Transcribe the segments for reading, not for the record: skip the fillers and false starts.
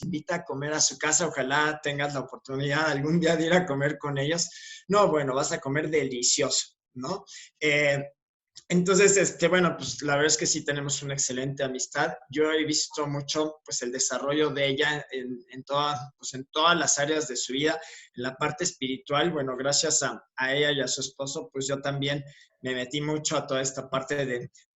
invita a comer a su casa, ojalá tengas la oportunidad algún día de ir a comer con ellos. No, bueno, vas a comer delicioso, ¿no? Entonces, bueno, pues la verdad es que sí tenemos una excelente amistad. Yo he visto mucho, pues, el desarrollo de ella pues, en todas las áreas de su vida, en la parte espiritual. Bueno, gracias a ella y a su esposo, pues yo también me metí mucho a toda esta parte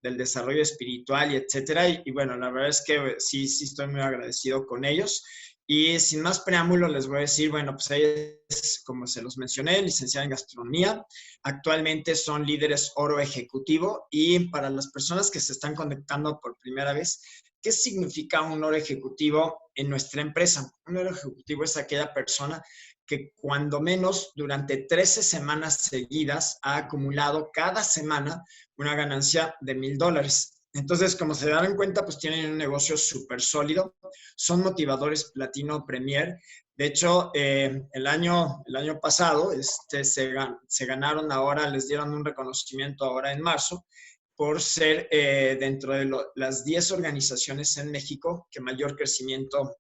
del desarrollo espiritual y etcétera. Y bueno, la verdad es que sí, sí estoy muy agradecido con ellos. Y sin más preámbulo, les voy a decir, bueno, pues ella es, como se los mencioné, licenciada en gastronomía. Actualmente son líderes oro ejecutivo. Y para las personas que se están conectando por primera vez, ¿qué significa un oro ejecutivo en nuestra empresa? Un oro ejecutivo es aquella persona que cuando menos durante 13 semanas seguidas ha acumulado cada semana una ganancia de $1,000. Entonces, como se darán cuenta, pues tienen un negocio súper sólido. Son motivadores Platino Premier. De hecho, el año pasado se ganaron ahora, les dieron un reconocimiento ahora en marzo por ser dentro de las 10 organizaciones en México que mayor crecimiento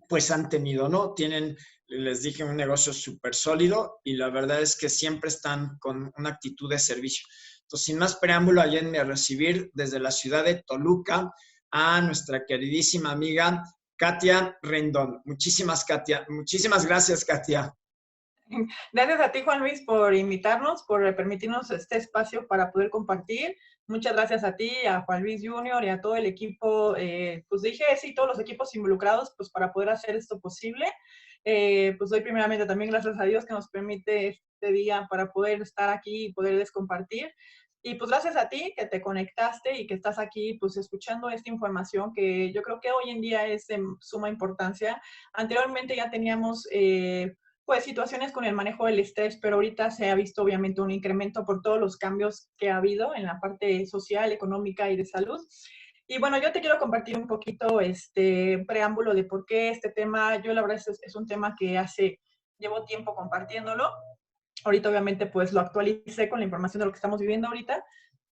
pues han tenido, ¿no? Tienen, les dije, un negocio súper sólido y la verdad es que siempre están con una actitud de servicio. Entonces, sin más preámbulo, ayúdenme a recibir desde la ciudad de Toluca a nuestra queridísima amiga Katia Rendón. Muchísimas gracias, Katia. Gracias a ti, Juan Luis, por invitarnos, por permitirnos este espacio para poder compartir. Muchas gracias a ti, a Juan Luis Junior y a todo el equipo, pues dije, sí, todos los equipos involucrados, pues para poder hacer esto posible. Pues doy primeramente también gracias a Dios que nos permite este día para poder estar aquí y poderles compartir. Y pues gracias a ti que te conectaste y que estás aquí pues escuchando esta información que yo creo que hoy en día es de suma importancia. Anteriormente ya teníamos pues situaciones con el manejo del estrés, pero ahorita se ha visto obviamente un incremento por todos los cambios que ha habido en la parte social, económica y de salud. Y bueno, yo te quiero compartir un poquito este preámbulo de por qué este tema. Yo la verdad es un tema que llevo tiempo compartiéndolo. Ahorita obviamente pues lo actualicé con la información de lo que estamos viviendo ahorita,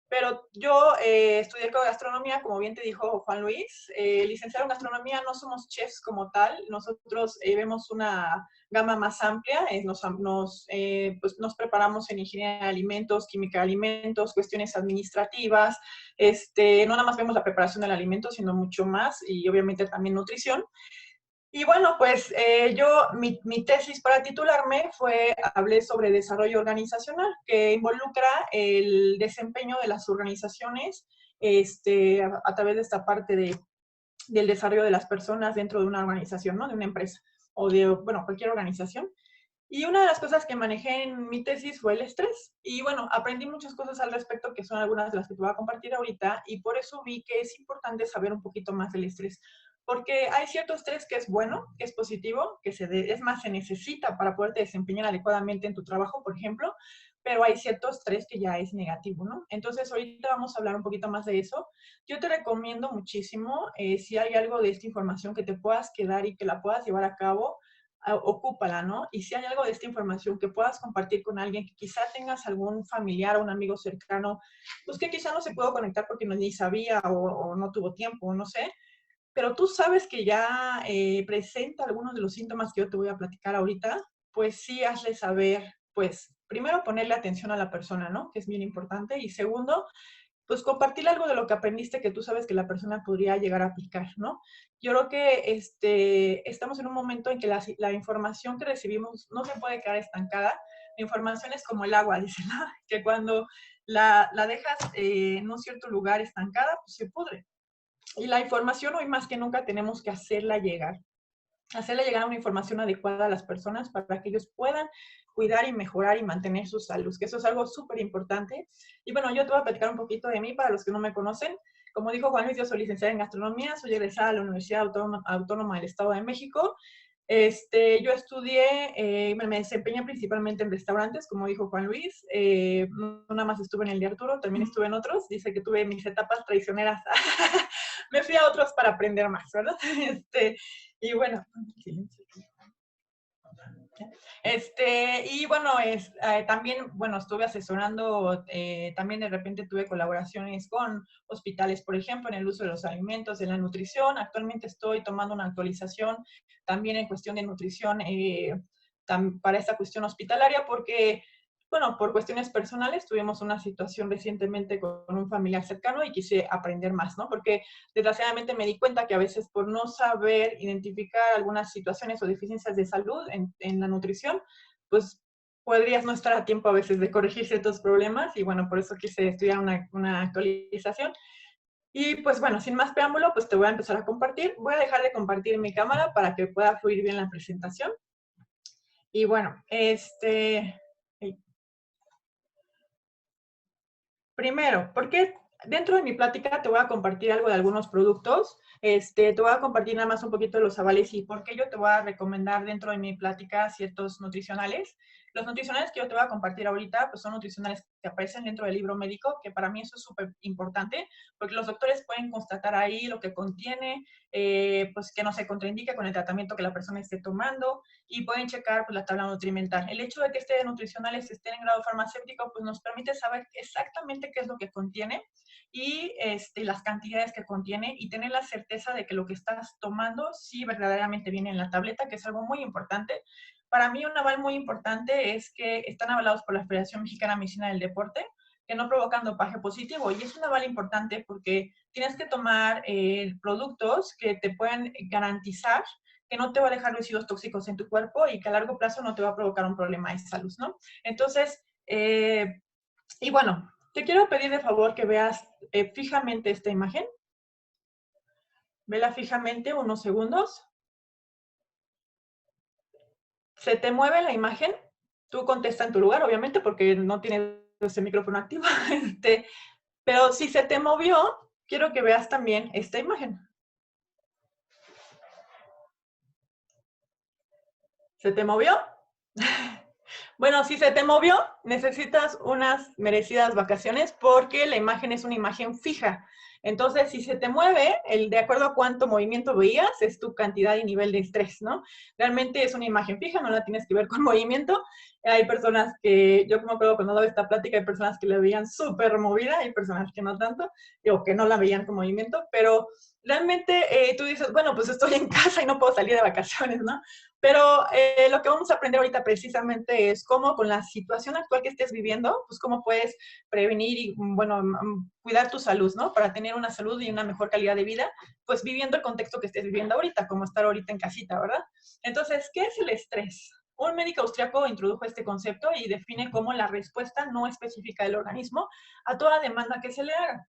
pero yo estudié gastronomía, como bien te dijo Juan Luis. Licenciado en gastronomía, no somos chefs como tal. Nosotros vemos una gama más amplia. Pues nos preparamos en ingeniería de alimentos, química de alimentos, cuestiones administrativas. No nada más vemos la preparación del alimento, sino mucho más, y obviamente también nutrición. Y bueno, pues mi tesis para titularme hablé sobre desarrollo organizacional, que involucra el desempeño de las organizaciones a través de esta parte del desarrollo de las personas dentro de una organización, ¿no? De una empresa o de, bueno, cualquier organización. Y una de las cosas que manejé en mi tesis fue el estrés. Y bueno, aprendí muchas cosas al respecto, que son algunas de las que te voy a compartir ahorita, y por eso vi que es importante saber un poquito más del estrés. Porque hay cierto estrés que es bueno, que es positivo, es más, se necesita para poderte desempeñar adecuadamente en tu trabajo, por ejemplo, pero hay cierto estrés que ya es negativo, ¿no? Entonces, ahorita vamos a hablar un poquito más de eso. Yo te recomiendo muchísimo, si hay algo de esta información que te puedas quedar y que la puedas llevar a cabo, ocúpala, ¿no? Y si hay algo de esta información que puedas compartir con alguien, que quizá tengas algún familiar o un amigo cercano, pues que quizá no se pudo conectar porque no ni sabía o no tuvo tiempo, no sé, pero tú sabes que ya presenta algunos de los síntomas que yo te voy a platicar ahorita, pues sí hazle saber, pues primero ponerle atención a la persona, ¿no? Que es bien importante. Y segundo, pues compartir algo de lo que aprendiste que tú sabes que la persona podría llegar a aplicar, ¿no? Yo creo que estamos en un momento en que la información que recibimos no se puede quedar estancada. La información es como el agua, dicen, ¿no? Que cuando la dejas en un cierto lugar estancada, pues se pudre. Y la información hoy más que nunca tenemos que hacerle llegar una información adecuada a las personas para que ellos puedan cuidar y mejorar y mantener su salud, que eso es algo súper importante. Y bueno, yo te voy a platicar un poquito de mí para los que no me conocen. Como dijo Juan Luis, yo soy licenciada en gastronomía, soy egresada de la Universidad Autónoma del Estado de México. Yo estudié, me desempeñé principalmente en restaurantes, como dijo Juan Luis. No nada más estuve en el de Arturo, también estuve en otros. Dice que tuve mis etapas traicioneras. Me fui a otros para aprender más, ¿verdad? Y bueno, Y bueno, también, bueno, estuve asesorando, también de repente tuve colaboraciones con hospitales, por ejemplo, en el uso de los alimentos, en la nutrición. Actualmente estoy tomando una actualización también en cuestión de nutrición para esta cuestión hospitalaria, porque, bueno, por cuestiones personales tuvimos una situación recientemente con un familiar cercano y quise aprender más, ¿no? Porque desgraciadamente me di cuenta que a veces por no saber identificar algunas situaciones o deficiencias de salud en la nutrición, pues podrías no estar a tiempo a veces de corregir ciertos problemas y bueno, por eso quise estudiar una actualización. Y pues bueno, sin más preámbulo, pues te voy a empezar a compartir. Voy a dejar de compartir mi cámara para que pueda fluir bien la presentación. Y bueno, primero, porque dentro de mi plática te voy a compartir algo de algunos productos. Te voy a compartir nada más un poquito de los avales y por qué yo te voy a recomendar dentro de mi plática ciertos nutricionales. Los nutricionales que yo te voy a compartir ahorita, pues son nutricionales que aparecen dentro del libro médico, que para mí eso es súper importante, porque los doctores pueden constatar ahí lo que contiene, pues que no se contraindique con el tratamiento que la persona esté tomando y pueden checar pues, la tabla nutrimental. El hecho de que este nutricionales estén en grado farmacéutico, pues nos permite saber exactamente qué es lo que contiene y las cantidades que contiene y tener la certeza de que lo que estás tomando sí verdaderamente viene en la tableta, que es algo muy importante. Para mí un aval muy importante es que están avalados por la Federación Mexicana de Medicina del Deporte, que no provocan dopaje positivo. Y es un aval importante porque tienes que tomar productos que te pueden garantizar que no te va a dejar residuos tóxicos en tu cuerpo y que a largo plazo no te va a provocar un problema de salud, ¿no? Entonces, y bueno, te quiero pedir de favor que veas fijamente esta imagen. Vela fijamente unos segundos. Se te mueve la imagen, tú contesta en tu lugar, obviamente, porque no tienes ese micrófono activo. Pero si se te movió, quiero que veas también esta imagen. ¿Se te movió? Bueno, si se te movió, necesitas unas merecidas vacaciones porque la imagen es una imagen fija. Entonces, si se te mueve, de acuerdo a cuánto movimiento veías, es tu cantidad y nivel de estrés, ¿no? Realmente es una imagen fija, no la tienes que ver con movimiento. Hay personas que, yo me acuerdo cuando daba esta plática, hay personas que la veían súper movida, hay personas que no tanto, o que no la veían con movimiento, pero realmente tú dices, bueno, pues estoy en casa y no puedo salir de vacaciones, ¿no? Pero lo que vamos a aprender ahorita precisamente es cómo con la situación actual que estés viviendo, pues cómo puedes prevenir y, bueno, cuidar tu salud, ¿no? Para tener una salud y una mejor calidad de vida, pues viviendo el contexto que estés viviendo ahorita, como estar ahorita en casita, ¿verdad? Entonces, ¿qué es el estrés? Un médico austriaco introdujo este concepto y define como la respuesta no específica del organismo a toda demanda que se le haga.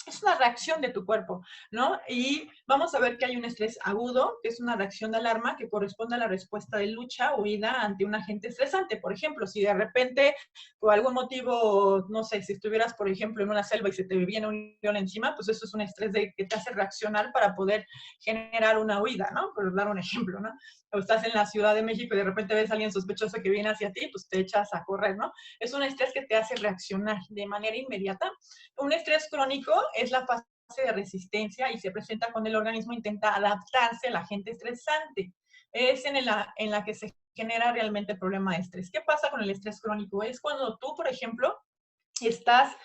Es una reacción de tu cuerpo, ¿no? Y vamos a ver que hay un estrés agudo, que es una reacción de alarma que corresponde a la respuesta de lucha o huida ante un agente estresante. Por ejemplo, si de repente, por algún motivo, no sé, si estuvieras, por ejemplo, en una selva y se te viene un león encima, pues eso es un estrés que te hace reaccionar para poder generar una huida, ¿no? Por dar un ejemplo, ¿no? O estás en la Ciudad de México y de repente ves a alguien sospechoso que viene hacia ti, pues te echas a correr, ¿no? Es un estrés que te hace reaccionar de manera inmediata. Un estrés crónico es la fase de resistencia y se presenta cuando el organismo intenta adaptarse al agente estresante. Es en la que se genera realmente el problema de estrés. ¿Qué pasa con el estrés crónico? Es cuando tú, por ejemplo, estás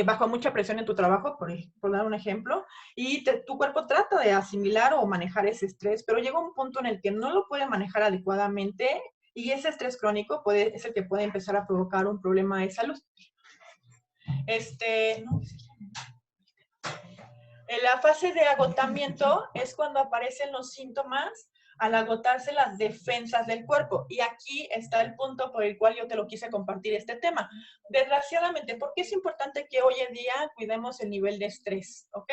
bajo mucha presión en tu trabajo, por dar un ejemplo, y tu cuerpo trata de asimilar o manejar ese estrés, pero llega un punto en el que no lo puede manejar adecuadamente y ese estrés crónico es el que puede empezar a provocar un problema de salud. No, en la fase de agotamiento es cuando aparecen los síntomas al agotarse las defensas del cuerpo. Y aquí está el punto por el cual yo te lo quise compartir este tema. Desgraciadamente, ¿por qué es importante que hoy en día cuidemos el nivel de estrés? ¿Ok?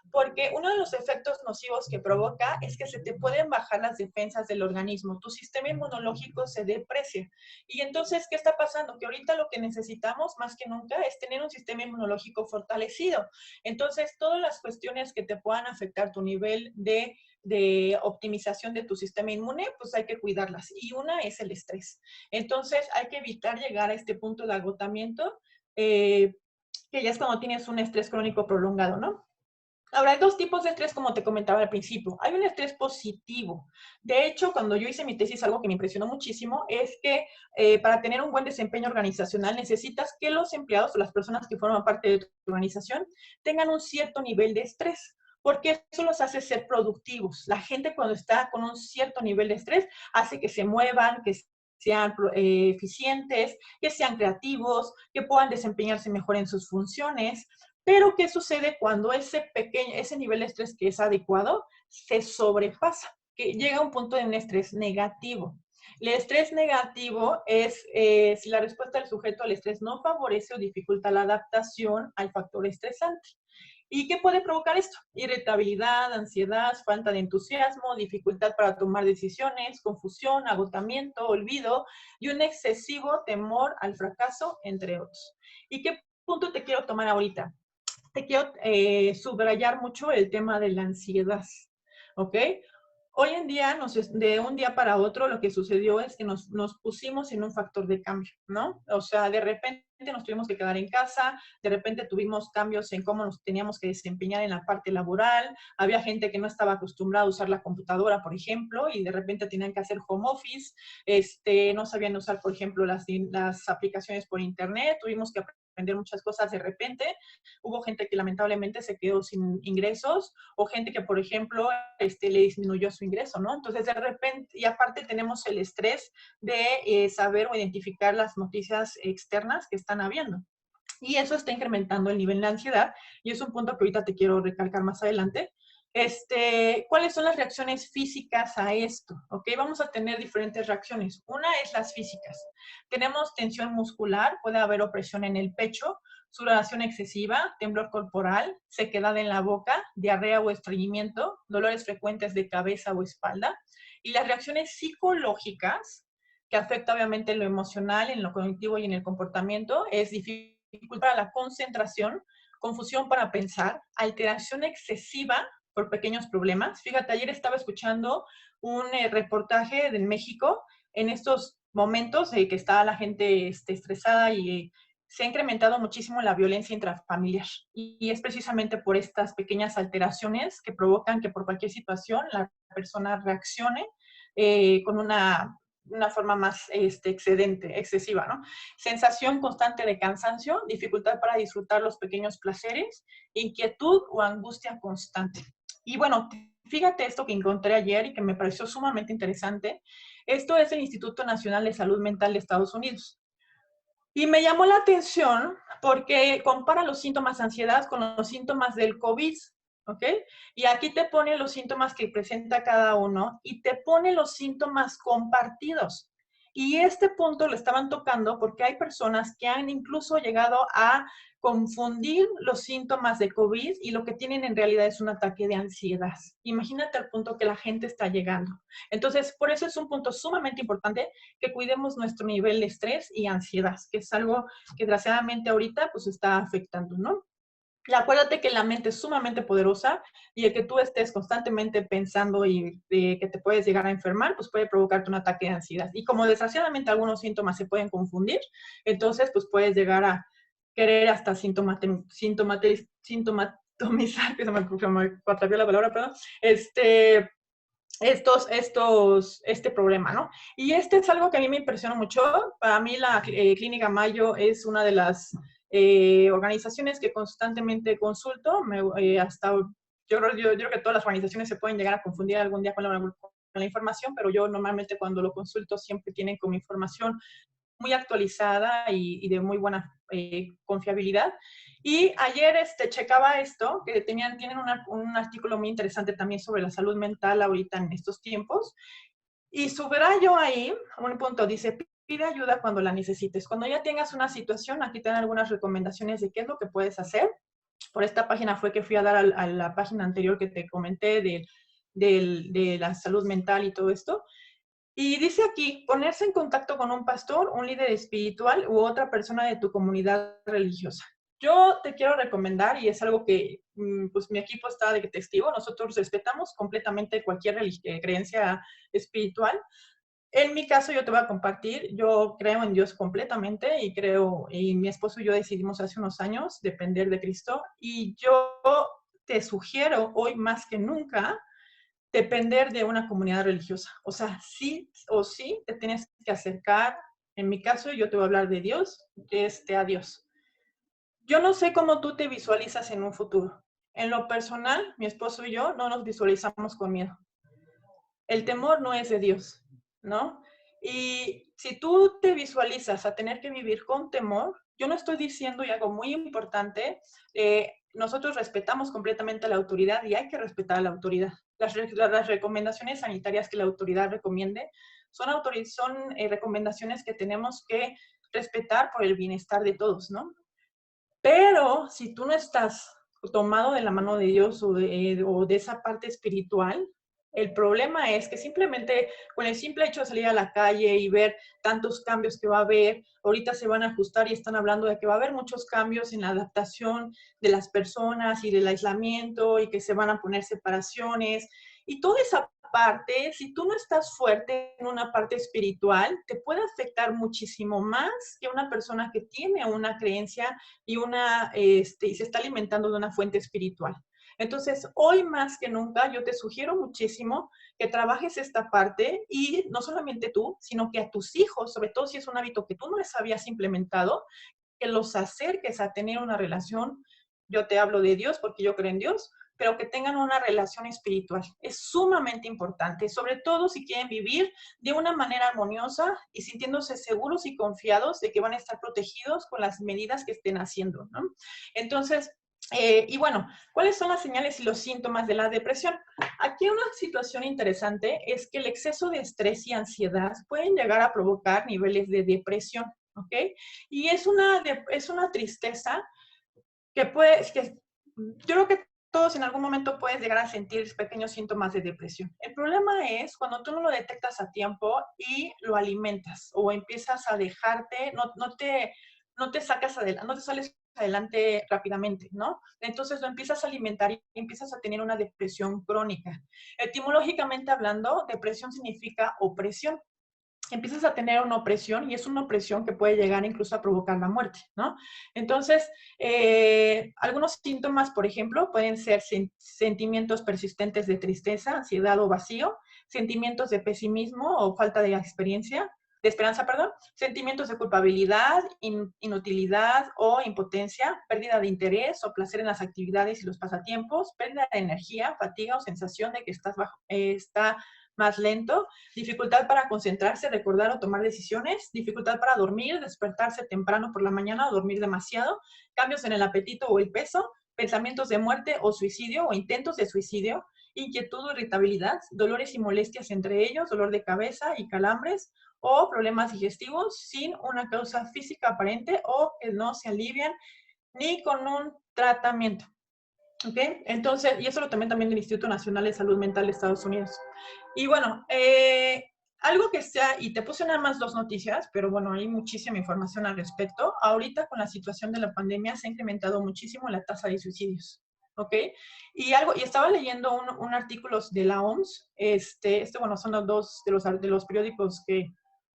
Porque uno de los efectos nocivos que provoca es que se te pueden bajar las defensas del organismo. Tu sistema inmunológico se deprecia. Y entonces, ¿qué está pasando? Que ahorita lo que necesitamos más que nunca es tener un sistema inmunológico fortalecido. Entonces, todas las cuestiones que te puedan afectar tu nivel de optimización de tu sistema inmune, pues hay que cuidarlas. Y una es el estrés. Entonces, hay que evitar llegar a este punto de agotamiento, que ya es cuando tienes un estrés crónico prolongado, ¿no? Ahora, hay dos tipos de estrés, como te comentaba al principio. Hay un estrés positivo. De hecho, cuando yo hice mi tesis, algo que me impresionó muchísimo es que para tener un buen desempeño organizacional necesitas que los empleados o las personas que forman parte de tu organización tengan un cierto nivel de estrés, porque eso los hace ser productivos. La gente cuando está con un cierto nivel de estrés hace que se muevan, que sean eficientes, que sean creativos, que puedan desempeñarse mejor en sus funciones. Pero, ¿qué sucede cuando ese nivel de estrés que es adecuado se sobrepasa? Que llega a un punto de un estrés negativo. El estrés negativo es si la respuesta del sujeto al estrés no favorece o dificulta la adaptación al factor estresante. ¿Y qué puede provocar esto? Irritabilidad, ansiedad, falta de entusiasmo, dificultad para tomar decisiones, confusión, agotamiento, olvido y un excesivo temor al fracaso, entre otros. ¿Y qué punto te quiero tomar ahorita? Te quiero subrayar mucho el tema de la ansiedad, ¿ok? Hoy en día, de un día para otro, lo que sucedió es que nos pusimos en un factor de cambio, ¿no? O sea, de repente nos tuvimos que quedar en casa, de repente tuvimos cambios en cómo nos teníamos que desempeñar en la parte laboral, había gente que no estaba acostumbrada a usar la computadora, por ejemplo, y de repente tenían que hacer home office, no sabían usar, por ejemplo, las aplicaciones por internet, tuvimos que aprender muchas cosas de repente, hubo gente que lamentablemente se quedó sin ingresos, o gente que, por ejemplo, le disminuyó su ingreso, ¿no? Entonces, de repente, y aparte tenemos el estrés de saber o identificar las noticias externas que están habiendo. Y eso está incrementando el nivel de ansiedad, y es un punto que ahorita te quiero recalcar más adelante. ¿Cuáles son las reacciones físicas a esto? ¿Ok? Vamos a tener diferentes reacciones. Una es las físicas. Tenemos tensión muscular, puede haber opresión en el pecho, sudoración excesiva, temblor corporal, sequedad en la boca, diarrea o estreñimiento, dolores frecuentes de cabeza o espalda. Y las reacciones psicológicas, que afecta obviamente en lo emocional, en lo cognitivo y en el comportamiento, es dificultad para la concentración, confusión para pensar, alteración excesiva por pequeños problemas. Fíjate, ayer estaba escuchando un reportaje de México en estos momentos que está la gente estresada y se ha incrementado muchísimo la violencia intrafamiliar. Y es precisamente por estas pequeñas alteraciones que provocan que por cualquier situación la persona reaccione con una forma más excesiva, ¿no? Sensación constante de cansancio, dificultad para disfrutar los pequeños placeres, inquietud o angustia constante. Y bueno, fíjate esto que encontré ayer y que me pareció sumamente interesante. Esto es el Instituto Nacional de Salud Mental de Estados Unidos. Y me llamó la atención porque compara los síntomas de ansiedad con los síntomas del COVID, ¿ok? Y aquí te pone los síntomas que presenta cada uno y te pone los síntomas compartidos. Y este punto lo estaban tocando porque hay personas que han incluso llegado a confundir los síntomas de COVID y lo que tienen en realidad es un ataque de ansiedad. Imagínate al punto que la gente está llegando. Entonces, por eso es un punto sumamente importante que cuidemos nuestro nivel de estrés y ansiedad, que es algo que desgraciadamente ahorita pues está afectando, ¿no? Y acuérdate que la mente es sumamente poderosa y el que tú estés constantemente pensando y que te puedes llegar a enfermar, pues puede provocarte un ataque de ansiedad. Y como desgraciadamente algunos síntomas se pueden confundir, entonces pues puedes llegar a querer hasta sintomatizar, que se me atravió la palabra, perdón, este problema, ¿no? Y es algo que a mí me impresiona mucho. Para mí la Clínica Mayo es una de las organizaciones que constantemente consulto. Yo creo que todas las organizaciones se pueden llegar a confundir algún día con la información, pero yo normalmente cuando lo consulto siempre tienen como información muy actualizada y de muy buena confiabilidad. Y ayer checaba esto, que tienen un artículo muy interesante también sobre la salud mental ahorita en estos tiempos. Y subrayo ahí, un punto, dice, pide ayuda cuando la necesites. Cuando ya tengas una situación, aquí te dan algunas recomendaciones de qué es lo que puedes hacer. Por esta página fue que fui a dar a la página anterior que te comenté de la salud mental y todo esto. Y dice aquí, ponerse en contacto con un pastor, un líder espiritual u otra persona de tu comunidad religiosa. Yo te quiero recomendar, y es algo que pues mi equipo está de testigo, nosotros respetamos completamente cualquier creencia espiritual. En mi caso, yo te voy a compartir, yo creo en Dios completamente y mi esposo y yo decidimos hace unos años depender de Cristo y yo te sugiero hoy más que nunca depender de una comunidad religiosa. O sea, sí o sí te tienes que acercar. En mi caso, yo te voy a hablar de Dios, a Dios. Yo no sé cómo tú te visualizas en un futuro. En lo personal, mi esposo y yo no nos visualizamos con miedo. El temor no es de Dios, ¿no? Y si tú te visualizas a tener que vivir con temor, yo no estoy diciendo, y algo muy importante, nosotros respetamos completamente a la autoridad y hay que respetar a la autoridad. Las recomendaciones sanitarias que la autoridad recomiende son recomendaciones que tenemos que respetar por el bienestar de todos, ¿no? Pero si tú no estás tomado de la mano de Dios o de esa parte espiritual, el problema es que simplemente con el simple hecho de salir a la calle y ver tantos cambios que va a haber, ahorita se van a ajustar y están hablando de que va a haber muchos cambios en la adaptación de las personas y del aislamiento y que se van a poner separaciones y toda esa parte, si tú no estás fuerte en una parte espiritual, te puede afectar muchísimo más que una persona que tiene una creencia y se está alimentando de una fuente espiritual. Entonces, hoy más que nunca, yo te sugiero muchísimo que trabajes esta parte y no solamente tú, sino que a tus hijos, sobre todo si es un hábito que tú no les habías implementado, que los acerques a tener una relación. Yo te hablo de Dios porque yo creo en Dios, pero que tengan una relación espiritual. Es sumamente importante, sobre todo si quieren vivir de una manera armoniosa y sintiéndose seguros y confiados de que van a estar protegidos con las medidas que estén haciendo, ¿no? Entonces, y bueno, ¿cuáles son las señales y los síntomas de la depresión? Aquí una situación interesante es que el exceso de estrés y ansiedad pueden llegar a provocar niveles de depresión, ¿ok? Y es una tristeza que yo creo que todos en algún momento puedes llegar a sentir pequeños síntomas de depresión. El problema es cuando tú no lo detectas a tiempo y lo alimentas o empiezas a dejarte, no te sacas adelante, no te sales adelante rápidamente, ¿no? Entonces lo empiezas a alimentar y empiezas a tener una depresión crónica. Etimológicamente hablando, depresión significa opresión. Empiezas a tener una opresión y es una opresión que puede llegar incluso a provocar la muerte, ¿no? Entonces, algunos síntomas, por ejemplo, pueden ser sentimientos persistentes de tristeza, ansiedad o vacío, sentimientos de pesimismo o falta de esperanza, perdón, sentimientos de culpabilidad, inutilidad o impotencia, pérdida de interés o placer en las actividades y los pasatiempos, pérdida de energía, fatiga o sensación de que está más lento, dificultad para concentrarse, recordar o tomar decisiones, dificultad para dormir, despertarse temprano por la mañana o dormir demasiado, cambios en el apetito o el peso, pensamientos de muerte o suicidio o intentos de suicidio, inquietud o irritabilidad, dolores y molestias entre ellos, dolor de cabeza y calambres o problemas digestivos sin una causa física aparente o que no se alivian ni con un tratamiento. ¿Ok? Entonces, y eso lo también del Instituto Nacional de Salud Mental de Estados Unidos. Y bueno, algo que sea, y te puse nada más 2 noticias, pero bueno, hay muchísima información al respecto. Ahorita con la situación de la pandemia se ha incrementado muchísimo la tasa de suicidios. ¿Ok? Y estaba leyendo un artículo de la OMS, bueno, son los dos de los periódicos que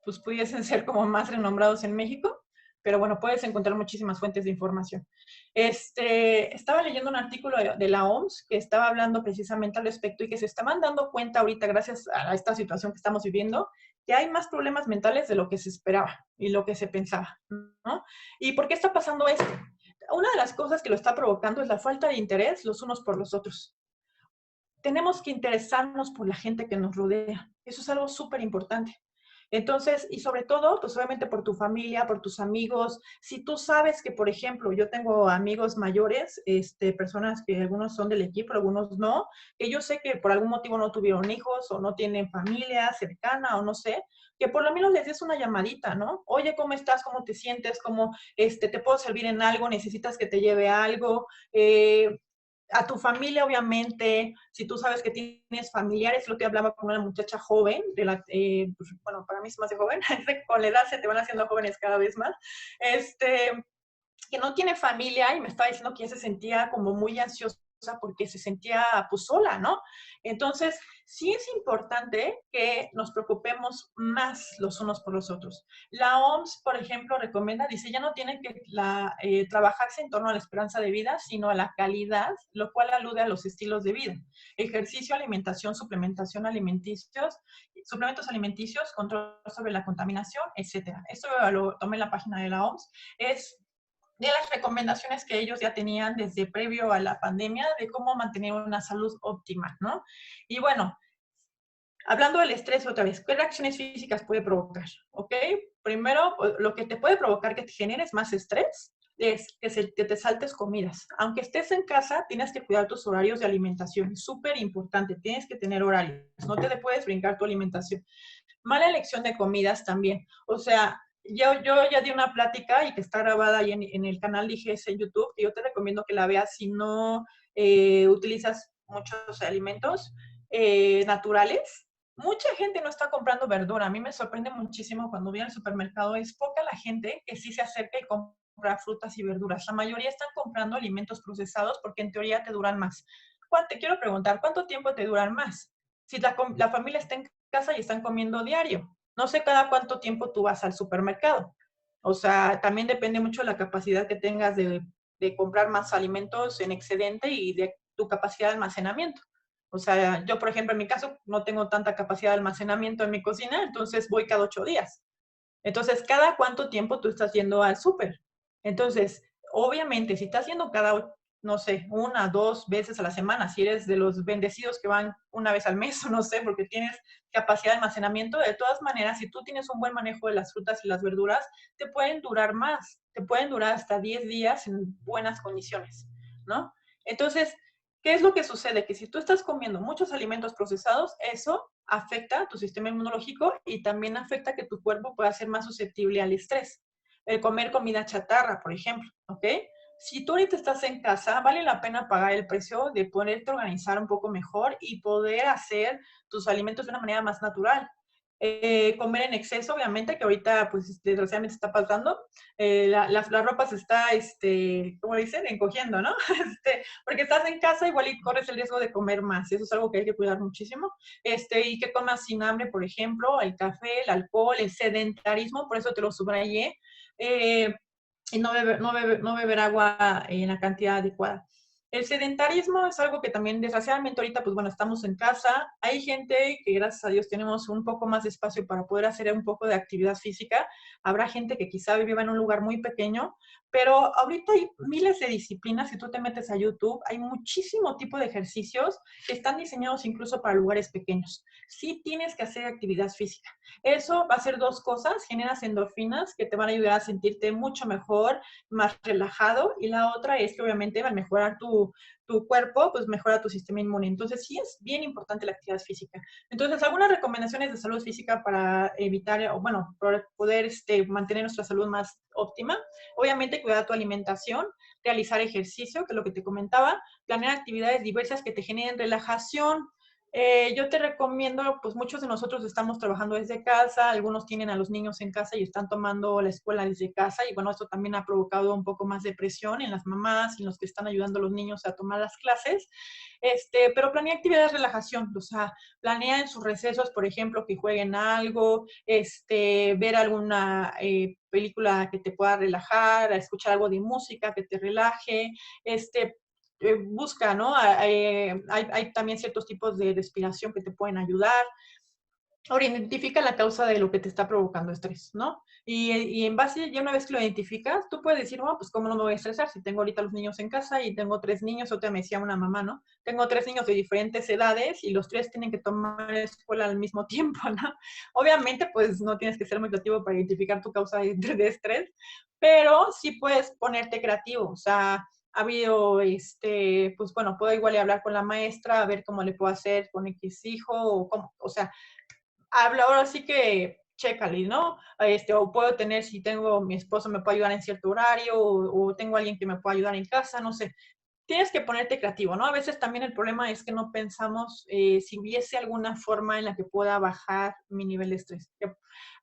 pues pudiesen ser como más renombrados en México, pero bueno, puedes encontrar muchísimas fuentes de información. Estaba leyendo un artículo de la OMS que estaba hablando precisamente al respecto y que se estaban dando cuenta ahorita, gracias a esta situación que estamos viviendo, que hay más problemas mentales de lo que se esperaba y lo que se pensaba, ¿no? ¿Y por qué está pasando esto? Una de las cosas que lo está provocando es la falta de interés los unos por los otros. Tenemos que interesarnos por la gente que nos rodea. Eso es algo súper importante. Entonces, y sobre todo, pues obviamente por tu familia, por tus amigos. Si tú sabes que, por ejemplo, yo tengo amigos mayores, personas que algunos son del equipo, algunos no, que yo sé que por algún motivo no tuvieron hijos o no tienen familia cercana o no sé, que por lo menos les des una llamadita, ¿no? Oye, ¿cómo estás? ¿Cómo te sientes? ¿Cómo te puedo servir en algo? ¿Necesitas que te lleve algo? A tu familia, obviamente, si tú sabes que tienes familiares, lo que hablaba con una muchacha joven, pues, bueno, para mí es más de joven, con la edad se te van haciendo jóvenes cada vez más, que no tiene familia y me estaba diciendo que ya se sentía como muy ansiosa porque se sentía pues sola, ¿no? Entonces, sí es importante que nos preocupemos más los unos por los otros. La OMS, por ejemplo, recomienda, dice, ya no tiene que trabajarse en torno a la esperanza de vida, sino a la calidad, lo cual alude a los estilos de vida. Ejercicio, alimentación, suplementos alimenticios, control sobre la contaminación, etcétera. Esto lo tomé en la página de la OMS. Es de las recomendaciones que ellos ya tenían desde previo a la pandemia de cómo mantener una salud óptima, ¿no? Y bueno, hablando del estrés otra vez, ¿qué reacciones físicas puede provocar? ¿Ok? Primero, lo que te puede provocar que te generes más estrés es que te saltes comidas. Aunque estés en casa, tienes que cuidar tus horarios de alimentación. Es súper importante, tienes que tener horarios. No te puedes brincar tu alimentación. Mala elección de comidas también. O sea, yo ya di una plática y que está grabada ahí en el canal de IGS en YouTube, y yo te recomiendo que la veas si no utilizas muchos alimentos naturales. Mucha gente no está comprando verdura. A mí me sorprende muchísimo cuando voy al supermercado. Es poca la gente que sí se acerca y compra frutas y verduras. La mayoría están comprando alimentos procesados porque en teoría te duran más. Te quiero preguntar, ¿cuánto tiempo te duran más? Si la familia está en casa y están comiendo diario. No sé cada cuánto tiempo tú vas al supermercado. O sea, también depende mucho de la capacidad que tengas de comprar más alimentos en excedente y de tu capacidad de almacenamiento. O sea, yo, por ejemplo, en mi caso, no tengo tanta capacidad de almacenamiento en mi cocina, entonces voy cada 8 días. Entonces, ¿cada cuánto tiempo tú estás yendo al súper? Entonces, obviamente, si estás yendo cada, no sé, 1, 2 veces a la semana, si eres de los bendecidos que van una vez al mes, o no sé, porque tienes capacidad de almacenamiento, de todas maneras, si tú tienes un buen manejo de las frutas y las verduras, te pueden durar más, te pueden durar hasta 10 días en buenas condiciones, ¿no? Entonces, ¿qué es lo que sucede? Que si tú estás comiendo muchos alimentos procesados, eso afecta a tu sistema inmunológico y también afecta que tu cuerpo pueda ser más susceptible al estrés. El comer comida chatarra, por ejemplo, ¿ok? Si tú ahorita estás en casa, vale la pena pagar el precio de poderte organizar un poco mejor y poder hacer tus alimentos de una manera más natural. Comer en exceso, obviamente, que ahorita, pues, desgraciadamente está pasando. La ropa se está, ¿cómo dicen? Encogiendo, ¿no? Porque estás en casa, igual y corres el riesgo de comer más. Eso es algo que hay que cuidar muchísimo. Y que comas sin hambre, por ejemplo, el café, el alcohol, el sedentarismo, por eso te lo subrayé. Y no beber agua en la cantidad adecuada. El sedentarismo es algo que también, desgraciadamente, ahorita, pues bueno, estamos en casa. Hay gente que, gracias a Dios, tenemos un poco más de espacio para poder hacer un poco de actividad física. Habrá gente que quizá viva en un lugar muy pequeño, pero ahorita hay miles de disciplinas. Si tú te metes a YouTube, hay muchísimo tipo de ejercicios que están diseñados incluso para lugares pequeños. Sí tienes que hacer actividad física. Eso va a hacer dos cosas: generas endorfinas que te van a ayudar a sentirte mucho mejor, más relajado, y la otra es que obviamente va a mejorar tu cuerpo, pues mejora tu sistema inmune. Entonces sí es bien importante la actividad física. Entonces, algunas recomendaciones de salud física para evitar, o bueno, para poder mantener nuestra salud más óptima. Obviamente, cuidar tu alimentación, realizar ejercicio, que es lo que te comentaba, planear actividades diversas que te generen relajación. Yo te recomiendo, pues muchos de nosotros estamos trabajando desde casa, algunos tienen a los niños en casa y están tomando la escuela desde casa, y bueno, esto también ha provocado un poco más de presión en las mamás y en los que están ayudando a los niños a tomar las clases. Pero planea actividades de relajación, o sea, planea en sus recesos, por ejemplo, que jueguen algo, ver alguna película que te pueda relajar, escuchar algo de música que te relaje, busca, ¿no? Hay también ciertos tipos de respiración que te pueden ayudar. Ahora, identifica la causa de lo que te está provocando estrés, ¿no? Y en base, ya una vez que lo identificas, tú puedes decir, bueno, pues ¿cómo no me voy a estresar si tengo ahorita los niños en casa y tengo 3 niños? Otra me decía una mamá, ¿no? Tengo 3 niños de diferentes edades y los 3 tienen que tomar escuela al mismo tiempo, ¿no? Obviamente, pues no tienes que ser muy creativo para identificar tu causa de estrés, pero sí puedes ponerte creativo. O sea, ha habido, pues bueno, puedo igual hablar con la maestra, a ver cómo le puedo hacer con X hijo, o cómo, o sea, habla ahora sí que chécale, ¿no? O puedo tener, si tengo mi esposo me puede ayudar en cierto horario, o tengo alguien que me pueda ayudar en casa, no sé. tienes que ponerte creativo, ¿no? A veces también el problema es que no pensamos si hubiese alguna forma en la que pueda bajar mi nivel de estrés.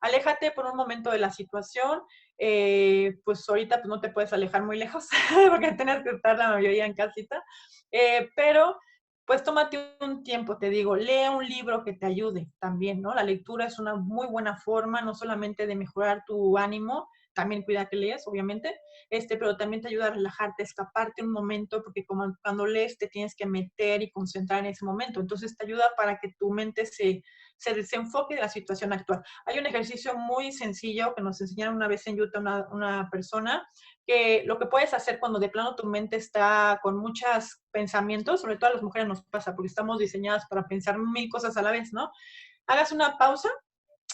Aléjate por un momento de la situación, pues ahorita pues, no te puedes alejar muy lejos porque tienes que estar la mayoría en casita, pero pues tómate un tiempo, te digo, lee un libro que te ayude también, ¿no? La lectura es una muy buena forma, no solamente de mejorar tu ánimo, también cuida que lees, obviamente, pero también te ayuda a relajarte, a escaparte un momento, porque como cuando lees te tienes que meter y concentrar en ese momento. Entonces te ayuda para que tu mente se desenfoque de la situación actual. Hay un ejercicio muy sencillo que nos enseñaron una vez en Utah una persona, que lo que puedes hacer cuando de plano tu mente está con muchos pensamientos, sobre todo a las mujeres nos pasa, porque estamos diseñadas para pensar 1000 cosas a la vez, ¿no? Hagas una pausa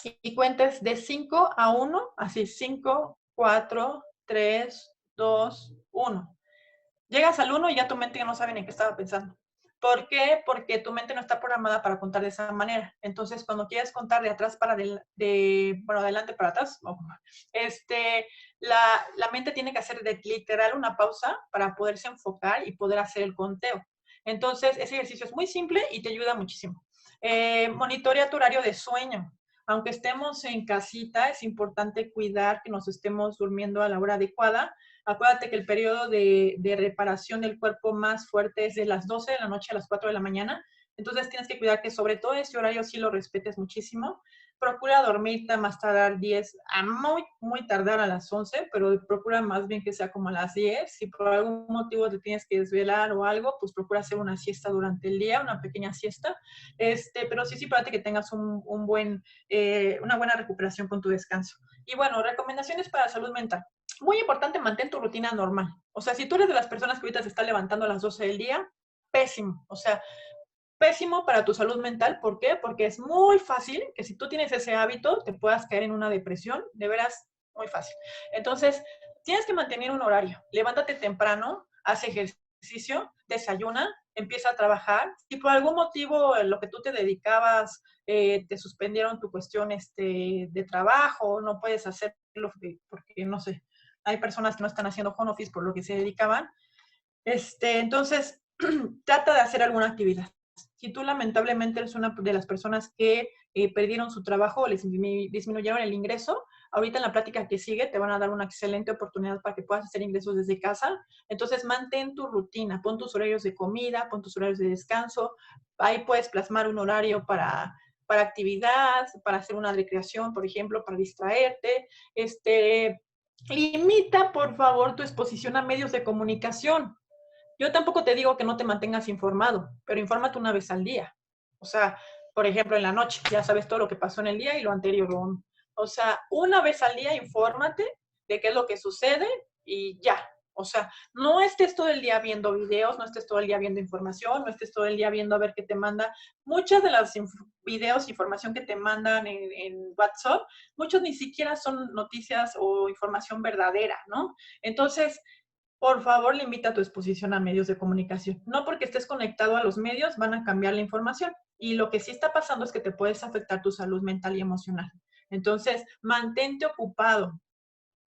y cuentes de 5 a 1, así 5, 4, 3, 2, 1. Llegas al 1 y ya tu mente ya no sabe ni qué estaba pensando. ¿Por qué? Porque tu mente no está programada para contar de esa manera. Entonces, cuando quieres contar de atrás para bueno, adelante para atrás, la mente tiene que hacer literal una pausa para poderse enfocar y poder hacer el conteo. Entonces, ese ejercicio es muy simple y te ayuda muchísimo. Monitorea tu horario de sueño. Aunque estemos en casita, es importante cuidar que nos estemos durmiendo a la hora adecuada. Acuérdate que el periodo de reparación del cuerpo más fuerte es de las 12 de la noche a las 4 de la mañana. Entonces tienes que cuidar que sobre todo ese horario sí lo respetes muchísimo. Procura dormirte a más tardar 10, a muy tardar a las 11, pero procura más bien que sea como a las 10. Si por algún motivo te tienes que desvelar o algo, pues procura hacer una siesta durante el día, una pequeña siesta. Pero sí, para que tengas una buena recuperación con tu descanso. Y bueno, recomendaciones para salud mental. Muy importante, mantén tu rutina normal. O sea, si tú eres de las personas que ahorita se está levantando a las 12 del día, pésimo. O sea, pésimo para tu salud mental. ¿Por qué? Porque es muy fácil que si tú tienes ese hábito, te puedas caer en una depresión. De veras, muy fácil. Entonces, tienes que mantener un horario. Levántate temprano, haz ejercicio, desayuna, empieza a trabajar. Si por algún motivo lo que tú te dedicabas te suspendieron tu cuestión de trabajo, no puedes hacerlo porque, no sé, hay personas que no están haciendo home office por lo que se dedicaban. Entonces, trata de hacer alguna actividad. Si tú lamentablemente eres una de las personas que perdieron su trabajo o les disminuyeron el ingreso, ahorita en la plática que sigue te van a dar una excelente oportunidad para que puedas hacer ingresos desde casa. Entonces, mantén tu rutina, pon tus horarios de comida, pon tus horarios de descanso. Ahí puedes plasmar un horario para actividad, para hacer una recreación, por ejemplo, para distraerte. Limita, por favor, tu exposición a medios de comunicación. Yo tampoco te digo que no te mantengas informado, pero infórmate una vez al día. O sea, por ejemplo, en la noche, ya sabes todo lo que pasó en el día y lo anterior. O sea, una vez al día infórmate de qué es lo que sucede y ya. O sea, no estés todo el día viendo videos, no estés todo el día viendo información, no estés todo el día viendo a ver qué te manda. Muchas de las videos, información que te mandan en WhatsApp, muchos ni siquiera son noticias o información verdadera, ¿no? Entonces, por favor, limita tu exposición a medios de comunicación. No porque estés conectado a los medios van a cambiar la información. Y lo que sí está pasando es que te puedes afectar tu salud mental y emocional. Entonces, mantente ocupado.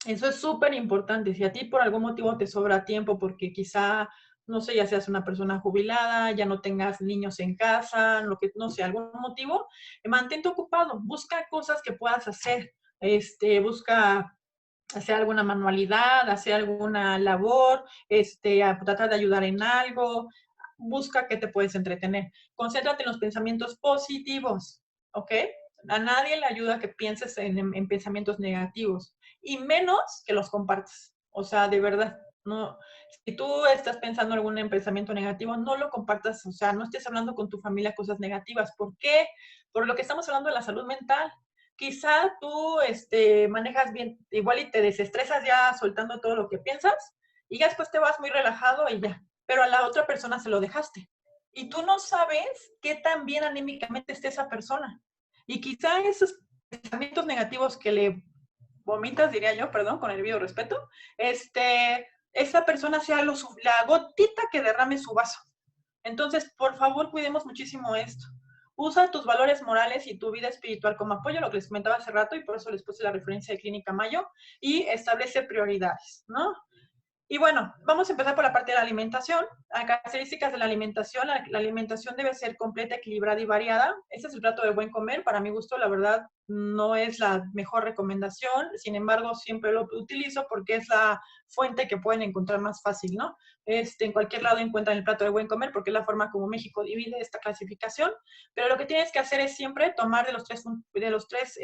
Eso es súper importante. Si a ti por algún motivo te sobra tiempo, porque quizá, no sé, ya seas una persona jubilada, ya no tengas niños en casa, no sé, algún motivo, mantente ocupado. Busca cosas que puedas hacer. Busca hacer alguna manualidad, hacer alguna labor, a tratar de ayudar en algo, busca que te puedes entretener. Concéntrate en los pensamientos positivos, ¿ok? A nadie le ayuda que pienses en pensamientos negativos y menos que los compartas. O sea, de verdad, no, si tú estás pensando en algún pensamiento negativo, no lo compartas, o sea, no estés hablando con tu familia cosas negativas. ¿Por qué? Por lo que estamos hablando de la salud mental. Quizá tú manejas bien, igual y te desestresas ya soltando todo lo que piensas y ya después te vas muy relajado y ya, pero a la otra persona se lo dejaste. Y tú no sabes qué tan bien anímicamente esté esa persona. Y quizá esos pensamientos negativos que le vomitas, diría yo, perdón, con el debido respeto, esa persona sea la gotita que derrame su vaso. Entonces, por favor, cuidemos muchísimo esto. Usa tus valores morales y tu vida espiritual como apoyo, lo que les comentaba hace rato, y por eso les puse la referencia de Clínica Mayo, y establece prioridades, ¿no? Y bueno, vamos a empezar por la parte de la alimentación. Las características de la alimentación. La alimentación debe ser completa, equilibrada y variada. Ese es el plato de buen comer. Para mi gusto, la verdad, no es la mejor recomendación. Sin embargo, siempre lo utilizo porque es la fuente que pueden encontrar más fácil, ¿no? En cualquier lado encuentran el plato de buen comer porque es la forma como México divide esta clasificación. Pero lo que tienes que hacer es siempre tomar de los tres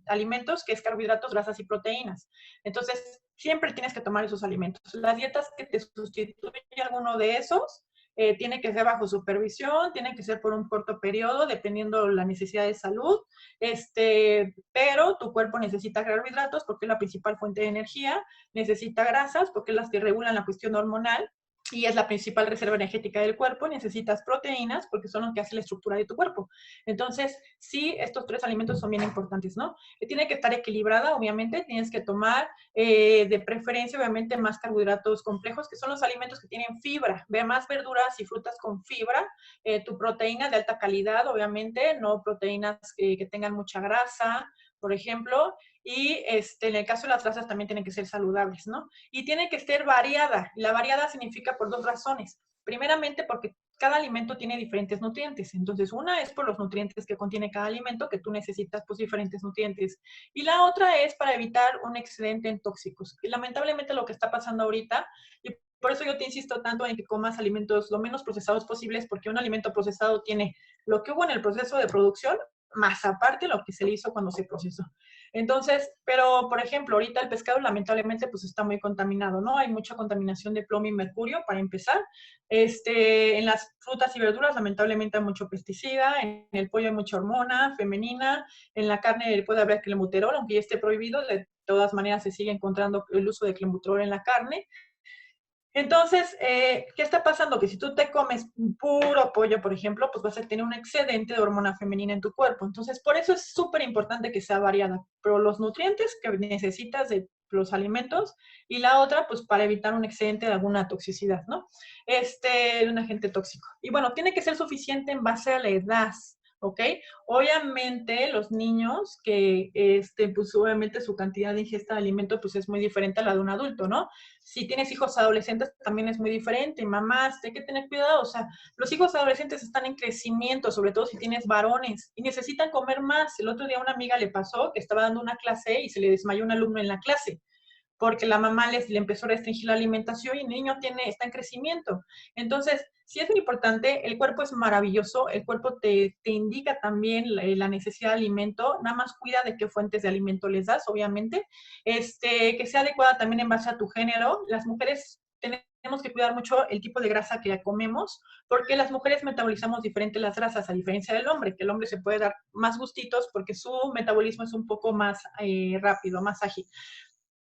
alimentos, que es carbohidratos, grasas y proteínas. Entonces, siempre tienes que tomar esos alimentos. Las dietas que te sustituyen alguno de esos, tiene que ser bajo supervisión, tiene que ser por un corto periodo, dependiendo la necesidad de salud, pero tu cuerpo necesita carbohidratos porque es la principal fuente de energía, necesita grasas porque es las que regulan la cuestión hormonal, y es la principal reserva energética del cuerpo. Necesitas proteínas porque son los que hacen la estructura de tu cuerpo. Entonces, sí, estos tres alimentos son bien importantes, ¿no? Tiene que estar equilibrada, obviamente, tienes que tomar de preferencia, obviamente, más carbohidratos complejos, que son los alimentos que tienen fibra. Ve más verduras y frutas con fibra, tu proteína de alta calidad, obviamente, no proteínas que tengan mucha grasa, por ejemplo, y en el caso de las grasas también tienen que ser saludables, ¿no? Y tiene que ser variada. La variada significa por dos razones. Primeramente, porque cada alimento tiene diferentes nutrientes. Entonces, una es por los nutrientes que contiene cada alimento, que tú necesitas pues diferentes nutrientes. Y la otra es para evitar un excedente en tóxicos. Y lamentablemente lo que está pasando ahorita, y por eso yo te insisto tanto en que comas alimentos lo menos procesados posibles, porque un alimento procesado tiene lo que hubo en el proceso de producción, más aparte lo que se le hizo cuando se procesó. Entonces, pero por ejemplo, ahorita el pescado lamentablemente pues está muy contaminado, ¿no? Hay mucha contaminación de plomo y mercurio para empezar. En las frutas y verduras lamentablemente hay mucho pesticida, en el pollo hay mucha hormona femenina, en la carne puede haber clenbuterol, aunque ya esté prohibido, de todas maneras se sigue encontrando el uso de clenbuterol en la carne. Entonces, ¿qué está pasando? Que si tú te comes puro pollo, por ejemplo, pues vas a tener un excedente de hormona femenina en tu cuerpo. Entonces, por eso es súper importante que sea variada. Pero los nutrientes que necesitas de los alimentos, y la otra, pues para evitar un excedente de alguna toxicidad, ¿no? De un agente tóxico. Y bueno, tiene que ser suficiente en base a la edad, ¿ok? Obviamente los niños que, pues obviamente su cantidad de ingesta de alimento pues es muy diferente a la de un adulto, ¿no? Si tienes hijos adolescentes también es muy diferente. Mamás, hay que tener cuidado. O sea, los hijos adolescentes están en crecimiento, sobre todo si tienes varones, y necesitan comer más. El otro día a una amiga le pasó que estaba dando una clase y se le desmayó un alumno en la clase porque la mamá le empezó a restringir la alimentación y el niño está en crecimiento. Entonces, sí es muy importante, el cuerpo es maravilloso, el cuerpo te indica también la necesidad de alimento, nada más cuida de qué fuentes de alimento les das, obviamente, que sea adecuada también en base a tu género. Las mujeres tenemos que cuidar mucho el tipo de grasa que comemos, porque las mujeres metabolizamos diferente las grasas, a diferencia del hombre, que el hombre se puede dar más gustitos porque su metabolismo es un poco más rápido, más ágil,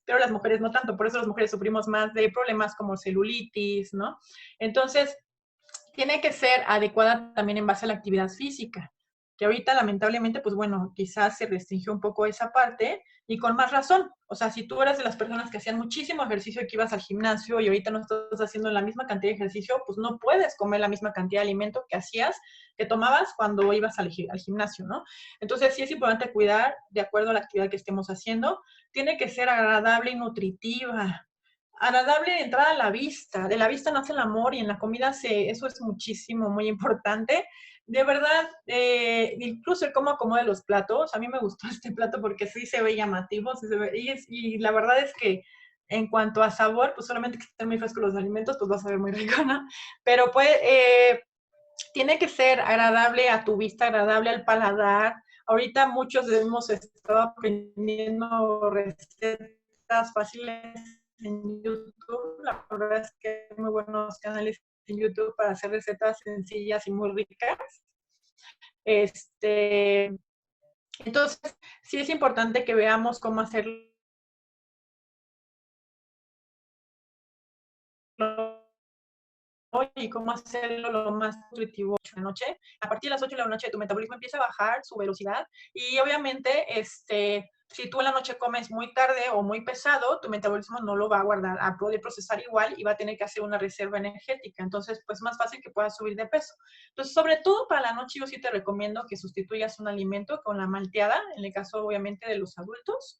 pero las mujeres no tanto. Por eso las mujeres sufrimos más de problemas como celulitis, ¿no? Entonces, tiene que ser adecuada también en base a la actividad física, que ahorita lamentablemente, pues bueno, quizás se restringió un poco esa parte y con más razón. O sea, si tú eras de las personas que hacían muchísimo ejercicio y que ibas al gimnasio y ahorita no estás haciendo la misma cantidad de ejercicio, pues no puedes comer la misma cantidad de alimento que hacías, que tomabas cuando ibas al gimnasio, ¿no? Entonces sí es importante cuidar de acuerdo a la actividad que estemos haciendo. Tiene que ser agradable y nutritiva. Agradable de entrada a la vista. De la vista nace el amor y en la comida eso es muchísimo, muy importante. De verdad, incluso el cómo acomode los platos. A mí me gustó este plato porque sí se ve llamativo. Sí se ve, y la verdad es que en cuanto a sabor, pues solamente que estén muy frescos los alimentos, pues vas a ver muy rico, ¿no? Pero pues tiene que ser agradable a tu vista, agradable al paladar. Ahorita muchos hemos estado aprendiendo recetas fáciles en YouTube. La verdad es que hay muy buenos canales en YouTube para hacer recetas sencillas y muy ricas. Entonces, sí es importante que veamos cómo hacerlo y cómo hacerlo lo más nutritivo de la noche. A partir de las 8 de la noche tu metabolismo empieza a bajar su velocidad y obviamente si tú en la noche comes muy tarde o muy pesado, tu metabolismo no lo va a guardar, a poder procesar igual y va a tener que hacer una reserva energética. Entonces, pues más fácil que puedas subir de peso. Entonces, sobre todo para la noche, yo sí te recomiendo que sustituyas un alimento con la malteada, en el caso obviamente de los adultos.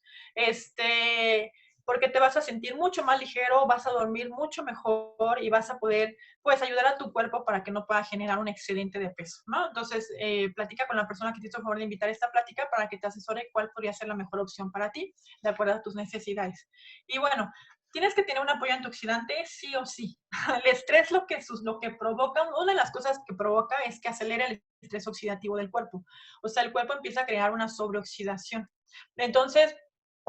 porque te vas a sentir mucho más ligero, vas a dormir mucho mejor y vas a poder, pues, ayudar a tu cuerpo para que no pueda generar un excedente de peso, ¿no? Entonces, platica con la persona que te hizo el favor de invitar a esta plática para que te asesore cuál podría ser la mejor opción para ti, de acuerdo a tus necesidades. Y bueno, tienes que tener un apoyo antioxidante sí o sí. El estrés lo que provoca, una de las cosas que provoca es que acelera el estrés oxidativo del cuerpo. O sea, el cuerpo empieza a crear una sobreoxidación. Entonces,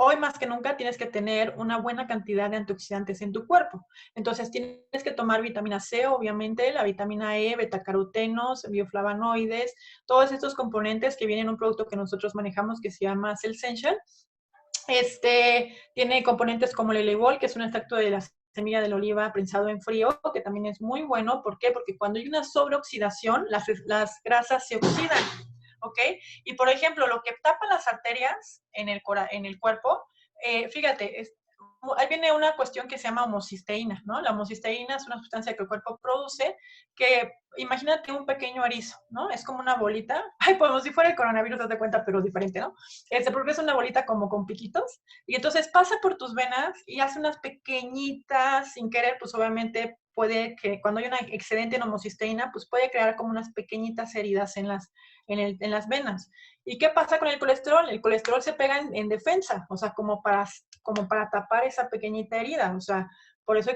hoy más que nunca tienes que tener una buena cantidad de antioxidantes en tu cuerpo. Entonces, tienes que tomar vitamina C, obviamente, la vitamina E, betacarotenos, bioflavonoides, todos estos componentes que vienen en un producto que nosotros manejamos que se llama Cellsential. Tiene componentes como el elevol, que es un extracto de la semilla de la oliva prensado en frío, que también es muy bueno. ¿Por qué? Porque cuando hay una sobreoxidación, las grasas se oxidan, ¿ok? Y, por ejemplo, lo que tapa las arterias en el cuerpo, fíjate, ahí viene una cuestión que se llama homocisteína, ¿no? La homocisteína es una sustancia que el cuerpo produce que, imagínate un pequeño erizo, ¿no? Es como una bolita. Ay, pues como si fuera el coronavirus, haz de cuenta, pero diferente, ¿no? Porque es una bolita como con piquitos y entonces pasa por tus venas y hace unas pequeñitas, sin querer, pues obviamente puede que cuando hay un excedente en homocisteína, pues puede crear como unas pequeñitas heridas en las venas. ¿Y qué pasa con el colesterol? El colesterol se pega en defensa, o sea, como para tapar esa pequeñita herida, o sea, por eso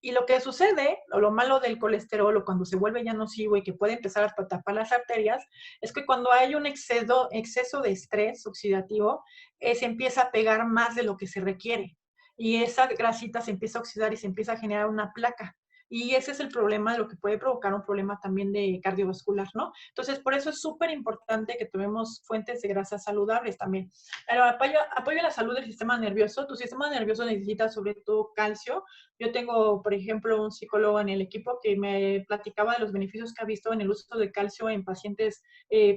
y lo que sucede, o lo malo del colesterol, o cuando se vuelve ya nocivo y que puede empezar a tapar las arterias, es que cuando hay un exceso de estrés oxidativo, se empieza a pegar más de lo que se requiere. Y esa grasita se empieza a oxidar y se empieza a generar una placa. Y ese es el problema de lo que puede provocar un problema también de cardiovascular, ¿no? Entonces, por eso es súper importante que tomemos fuentes de grasas saludables también. Pero apoyo la salud del sistema nervioso. Tu sistema nervioso necesita sobre todo calcio. Yo tengo, por ejemplo, un psicólogo en el equipo que me platicaba de los beneficios que ha visto en el uso de calcio en pacientes,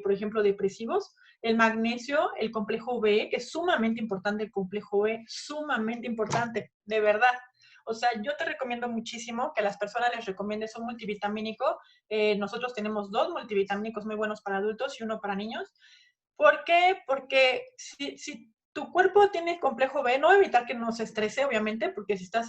por ejemplo, depresivos. El magnesio, el complejo B, que es sumamente importante, el complejo B, sumamente importante, de verdad. O sea, yo te recomiendo muchísimo que a las personas les recomiendes un multivitamínico. Nosotros tenemos 2 multivitamínicos muy buenos para adultos y uno para niños. ¿Por qué? Porque si tu cuerpo tiene complejo B, no evitar que no se estrese, obviamente, porque si estás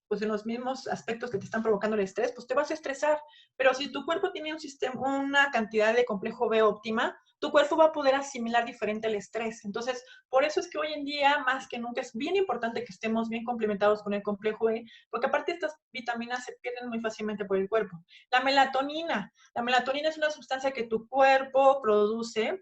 pues en los mismos aspectos que te están provocando el estrés, pues te vas a estresar. Pero si tu cuerpo tiene una cantidad de complejo B óptima, tu cuerpo va a poder asimilar diferente el estrés. Entonces, por eso es que hoy en día, más que nunca, es bien importante que estemos bien complementados con el complejo B, porque aparte estas vitaminas se pierden muy fácilmente por el cuerpo. La melatonina. La melatonina es una sustancia que tu cuerpo produce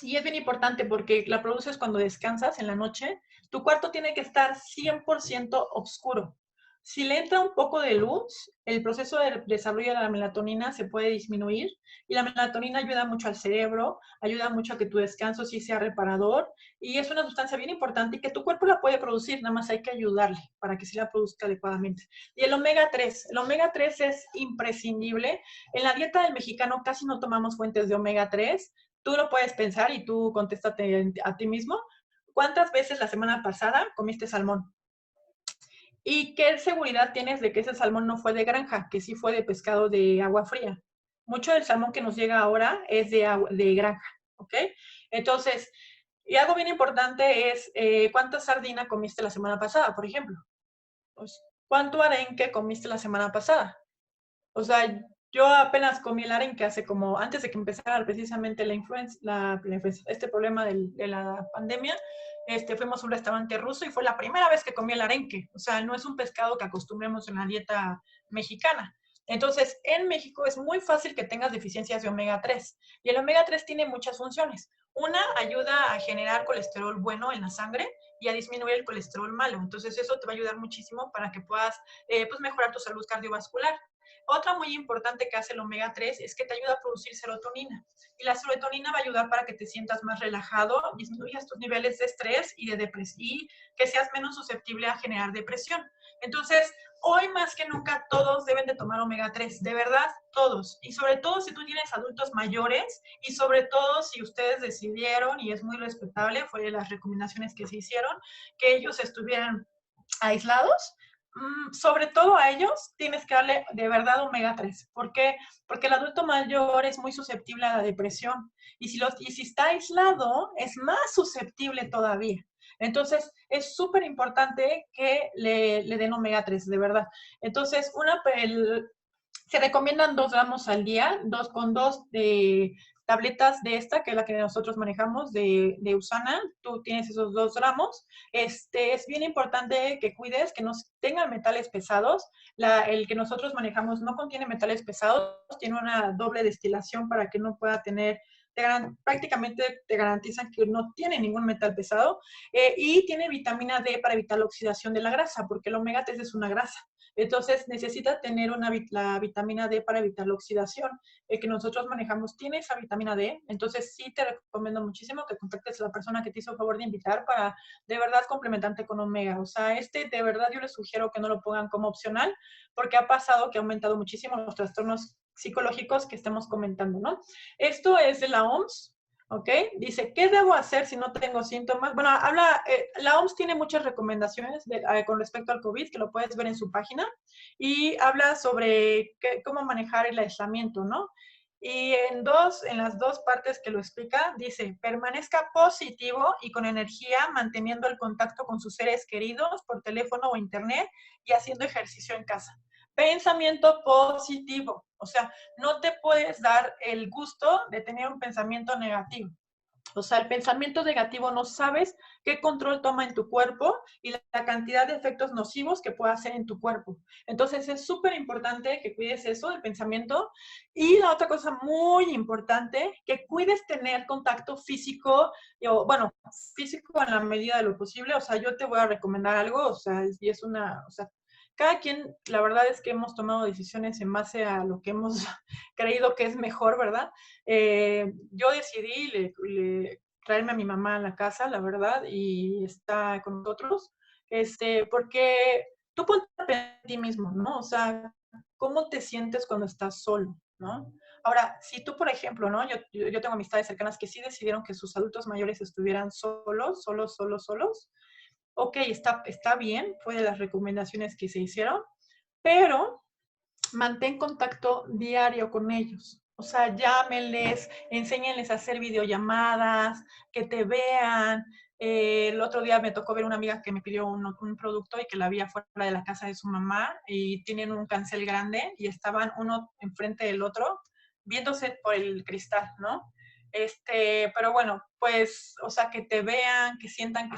y es bien importante porque la produces cuando descansas en la noche. Tu cuarto tiene que estar 100% oscuro. Si le entra un poco de luz, el proceso de desarrollo de la melatonina se puede disminuir y la melatonina ayuda mucho al cerebro, ayuda mucho a que tu descanso sí sea reparador y es una sustancia bien importante y que tu cuerpo la puede producir, nada más hay que ayudarle para que sí la produzca adecuadamente. Y el omega 3 es imprescindible. En la dieta del mexicano casi no tomamos fuentes de omega 3. Tú lo puedes pensar y tú contéstate a ti mismo. ¿Cuántas veces la semana pasada comiste salmón? ¿Y qué seguridad tienes de que ese salmón no fue de granja, que sí fue de pescado de agua fría? Mucho del salmón que nos llega ahora es de granja, ¿ok? Entonces, y algo bien importante es ¿cuánta sardina comiste la semana pasada, por ejemplo? Pues, ¿cuánto arenque comiste la semana pasada? O sea, yo apenas comí el arenque antes de que empezara precisamente este problema de la pandemia, fuimos a un restaurante ruso y fue la primera vez que comí el arenque. O sea, no es un pescado que acostumbremos en la dieta mexicana. Entonces, en México es muy fácil que tengas deficiencias de omega 3. Y el omega 3 tiene muchas funciones. Una, ayuda a generar colesterol bueno en la sangre y a disminuir el colesterol malo. Entonces, eso te va a ayudar muchísimo para que puedas pues mejorar tu salud cardiovascular. Otra muy importante que hace el omega 3 es que te ayuda a producir serotonina. Y la serotonina va a ayudar para que te sientas más relajado, disminuyas tus niveles de estrés y de depresión y que seas menos susceptible a generar depresión. Entonces, hoy más que nunca todos deben de tomar omega 3, de verdad, todos. Y sobre todo si tú tienes adultos mayores y sobre todo si ustedes decidieron, y es muy respetable, fue de las recomendaciones que se hicieron, que ellos estuvieran aislados, sobre todo a ellos tienes que darle de verdad omega 3. ¿Por qué? Porque el adulto mayor es muy susceptible a la depresión y si está aislado es más susceptible todavía. Entonces, es súper importante que le den omega 3, de verdad. Entonces, se recomiendan 2 gramos al día, 2,2 de tabletas de esta, que es la que nosotros manejamos, de Usana. Tú tienes esos 2 gramos. Es bien importante que cuides que no tengan metales pesados. El que nosotros manejamos no contiene metales pesados, tiene una doble destilación para que no pueda tener, prácticamente te garantizan que no tiene ningún metal pesado, y tiene vitamina D para evitar la oxidación de la grasa, porque el omega 3 es una grasa. Entonces, necesita tener la vitamina D para evitar la oxidación. El que nosotros manejamos tiene esa vitamina D. Entonces, sí te recomiendo muchísimo que contactes a la persona que te hizo el favor de invitar para, de verdad, complementarte con omega. O sea, de verdad, yo les sugiero que no lo pongan como opcional, porque ha pasado que ha aumentado muchísimo los trastornos psicológicos que estemos comentando, ¿no? Esto es de la OMS. ¿Ok? Dice, ¿qué debo hacer si no tengo síntomas? Bueno, la OMS tiene muchas recomendaciones con respecto al COVID, que lo puedes ver en su página, y habla sobre cómo manejar el aislamiento, ¿no? Y en las 2 partes que lo explica, dice, permanezca positivo y con energía, manteniendo el contacto con sus seres queridos por teléfono o internet y haciendo ejercicio en casa. Pensamiento positivo, o sea, no te puedes dar el gusto de tener un pensamiento negativo. O sea, el pensamiento negativo no sabes qué control toma en tu cuerpo y la cantidad de efectos nocivos que puede hacer en tu cuerpo. Entonces, es súper importante que cuides eso, el pensamiento. Y la otra cosa muy importante, que cuides tener contacto físico, bueno, físico en la medida de lo posible. O sea, yo te voy a recomendar algo, o sea, o sea, cada quien, la verdad es que hemos tomado decisiones en base a lo que hemos creído que es mejor, ¿verdad? Yo decidí traerme a mi mamá a la casa, la verdad, y está con nosotros, porque tú ponte a ti mismo, ¿no? O sea, ¿cómo te sientes cuando estás solo, ¿no? Ahora, si tú, por ejemplo, ¿no? Yo tengo amistades cercanas que sí decidieron que sus adultos mayores estuvieran solos. Ok, está bien, fue de las recomendaciones que se hicieron, pero mantén contacto diario con ellos. O sea, llámenles, enséñenles a hacer videollamadas, que te vean. El otro día me tocó ver una amiga que me pidió un producto y que la vi afuera de la casa de su mamá y tienen un cancel grande y estaban uno enfrente del otro viéndose por el cristal, ¿no? Pero bueno, pues, o sea, que te vean, que sientan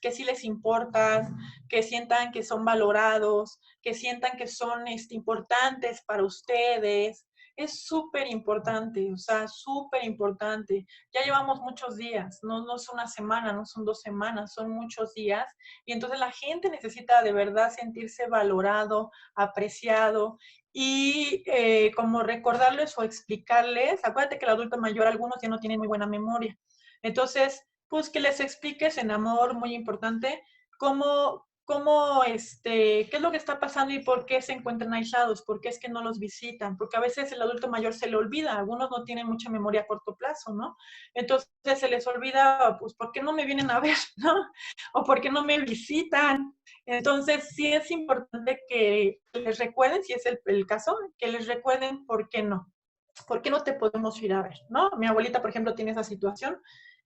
que sí les importas, que sientan que son valorados, que sientan que son importantes para ustedes. Es súper importante, o sea, súper importante. Ya llevamos muchos días, no es una semana, no son 2 semanas, son muchos días. Y entonces la gente necesita de verdad sentirse valorado, apreciado y como recordarles o explicarles. Acuérdate que el adulto mayor, algunos ya no tienen muy buena memoria. Entonces, pues que les expliques en amor, muy importante, qué es lo que está pasando y por qué se encuentran aislados, por qué es que no los visitan, porque a veces el adulto mayor se le olvida, algunos no tienen mucha memoria a corto plazo, ¿no? Entonces se les olvida, pues, ¿por qué no me vienen a ver, no? O ¿por qué no me visitan? Entonces sí es importante que les recuerden, si es el caso, que les recuerden por qué no. ¿Por qué no te podemos ir a ver? ¿No? Mi abuelita, por ejemplo, tiene esa situación.